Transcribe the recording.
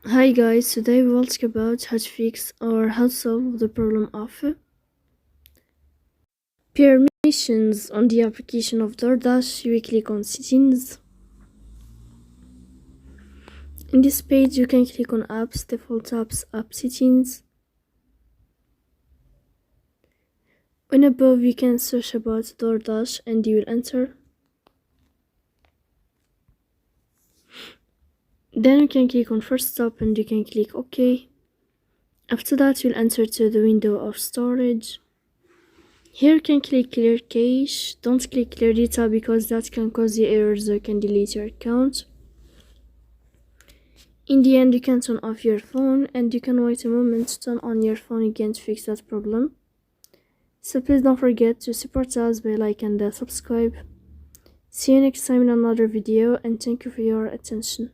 Hi guys, today we will talk about how to fix or how to solve the problem of permissions on the application of DoorDash. You click on settings. In this page you can click on apps, default apps, app settings. On above you can search about DoorDash and you will enter. Then you can click on first stop and you can click OK. After that you'll enter to the window of storage. Here you can click clear cache. Don't click clear data because that can cause you errors or can delete your account. In the end you can turn off your phone and you can wait a moment to turn on your phone again to fix that problem. So please don't forget to support us by like and subscribe. See you next time in another video and thank you for your attention.